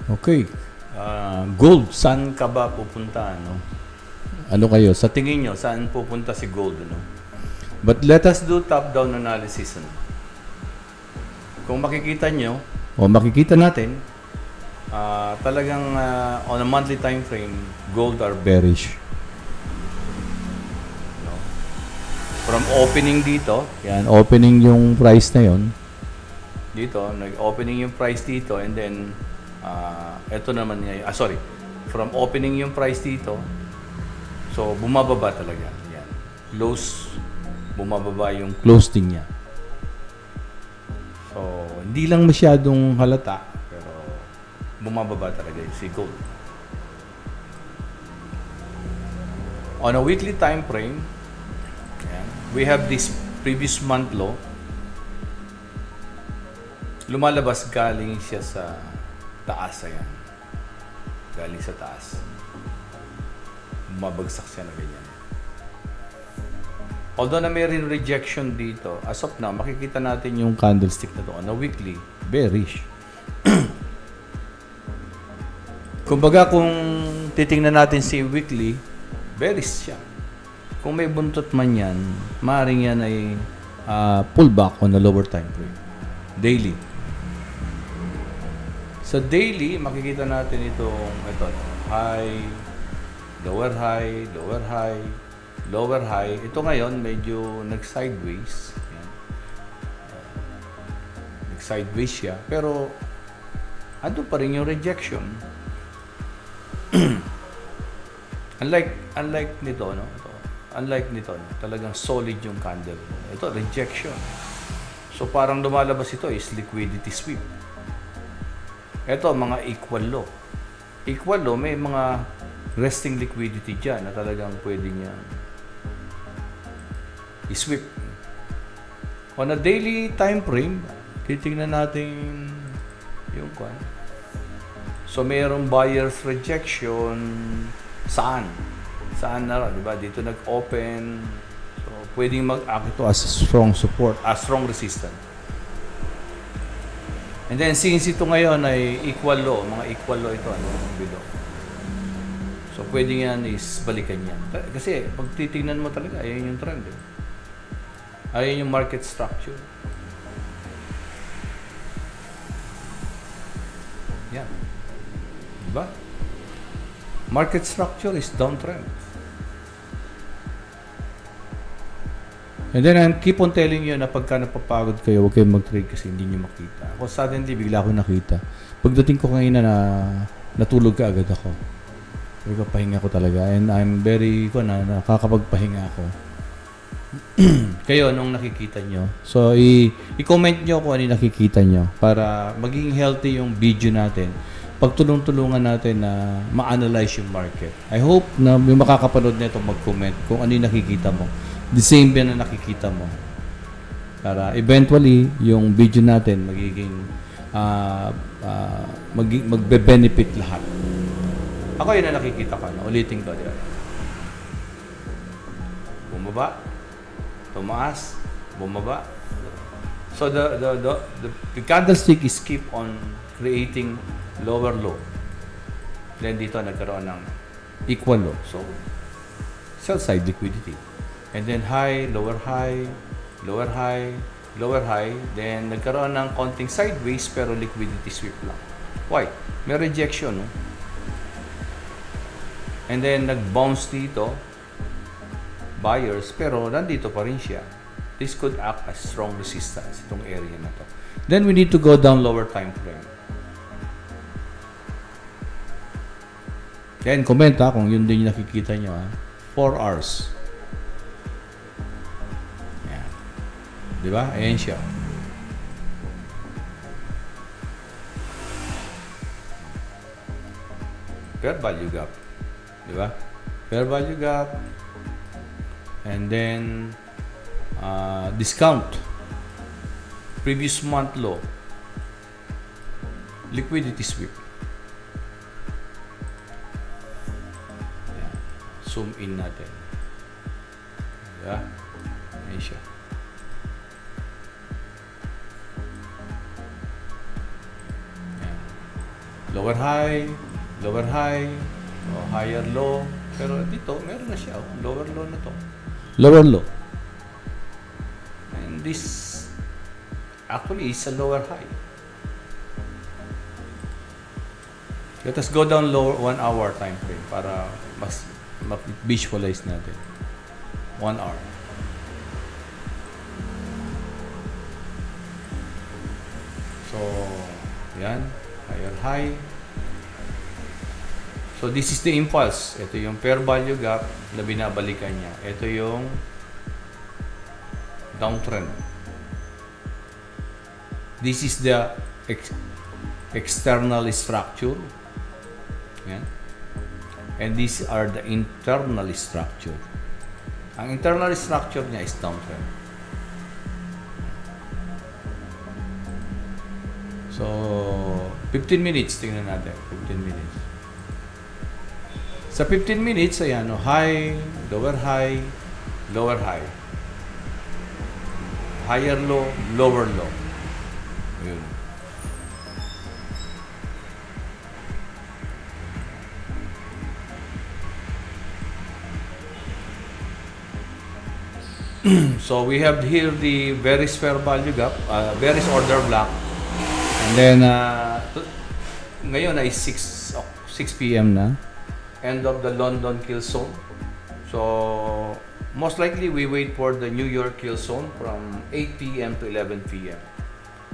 Okay. Gold, saan ka ba pupunta? Ano? Ano kayo? Sa tingin nyo, saan pupunta si gold? Ano? But let us do top-down analysis. Ano? Kung makikita nyo, o makikita natin, talagang on a monthly time frame, gold are bearish. No? From opening dito, yan, opening yung price na yon. Dito, nag-opening yung price dito, and then, ito naman ngayon, from opening yung price dito, so bumababa talaga. Yan. Lows, bumababa yung closing niya. So, hindi lang masyadong halata, pero bumababa talaga yung si gold. On a weekly time frame, yan, we have this previous month low. Lumalabas galing siya sa taas, ayan. Galing sa taas. Bumabagsak siya na ganyan. Although na may rejection dito, as of now, makikita natin yung candlestick na to on a weekly, bearish. Kumbaga, kung titingnan natin si weekly, bearish siya. Kung may buntot man yan, maaaring yan ay pullback on the lower time frame. Daily. Sa daily, makikita natin ito, high, lower high, lower high, lower high. Ito ngayon, medyo nag-sideways. Yan. Nag-sideways siya. Pero, ando pa rin yung rejection. unlike nito, no? Unlike nito, no? Talagang solid yung candle. Ito, rejection. So, parang lumalabas ito is liquidity sweep. Ito, mga equal low. Equal low, may mga resting liquidity dyan na talagang pwede niya i-sweep. On a daily time frame, titingnan natin yung kwan. So, mayroong buyer's rejection. Saan? Saan na rin, diba? Dito nag-open. So, pwedeng mag-act ito as strong support, as strong resistance. And then, since ito ngayon ay equal low, mga equal low ito, below. So, pwede yan is balikan yan. Kasi, pag titingnan mo talaga, ayan yung trend. Ayan yung market structure. Yan. Diba? Market structure is downtrend. And then, I keep on telling you na pagka napapagod kayo, huwag kayong mag-trade kasi hindi nyo makita. Ako suddenly, bigla ako nakita. Pagdating ko ngayon na natulog ka agad ako. Sabi ko, pahinga ko talaga. And I'm very, nakakapagpahinga ako. Kayo, nung nakikita nyo. So, i-comment nyo kung ano yung nakikita nyo para maging healthy yung video natin. Pagtulong-tulungan natin na ma-analyze yung market. I hope na yung makakapanood nito mag-comment kung ano yung nakikita mo. The same din na nakikita mo. Para eventually, yung video natin magiging magbe-benefit lahat. Ako yun na nakikita ko. Ulitin ko. Diba? Bumaba. Tumaas. Bumaba. So, the candlestick is keep on creating lower low. Then dito nagkaroon ng equal low. So, sell side liquidity. And then high, lower high, lower high, lower high. Then nagkaroon ng konting sideways pero liquidity sweep lang. Why? May rejection, no? And then nag-bounce dito, buyers, pero nandito pa rin siya. This could act as strong resistance, itong area na to. Then we need to go down lower time frame. Then comment kung yun din yung nakikita nyo 4 hours. Yan. Diba? Ayan siya. Fair value gap. Diba? Fair value gap. And then discount. Previous month low. Liquidity sweep. Yan. Zoom in natin. Diba? Ayan siya. lower high, o higher low. Pero dito, meron na siya. Lower low na to. Lower low. And this actually is a lower high. Let us go down lower 1 hour time frame para mas visualize natin. 1 hour. So, yan. Higher high. So, this is the impulse. Ito yung fair value gap na binabalikan niya. Ito yung downtrend. This is the external structure. Yan. And these are the internal structure. Ang internal structure niya is downtrend. So, 15 minutes, tingnan natin. 15 minutes. Sa 15 minutes, ayan, high, lower high, lower high. Higher low, lower low. Ayun. So we have here the bearish fair value gap, bearish order block. And then ngayon ay 6 p.m. na. End of the London kill zone. So most likely we wait for the New York kill zone from 8 p.m. to 11 p.m.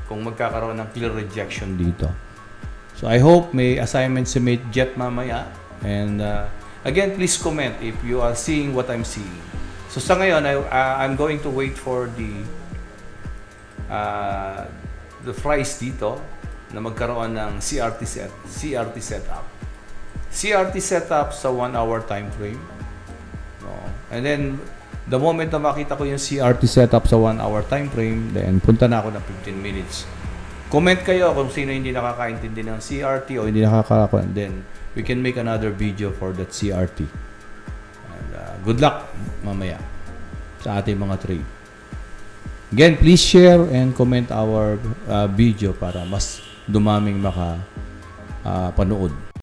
Kung magkakaroon ng clear rejection dito. So I hope may assignment si Mate Jet mamaya. And again, please comment if you are seeing what I'm seeing. So sa ngayon, I'm going to wait for the price dito na magkaroon ng CRT setup. CRT setup sa 1 hour time frame. No. And then the moment na makita ko yung CRT setup sa 1 hour time frame, then punta na ako ng 15 minutes. Comment kayo kung sino hindi nakakaintindi ng CRT o hindi nakakakuha. Then we can make another video for that CRT. And good luck mamaya sa ating mga trade. Again, please share and comment our video para mas dumaming panood.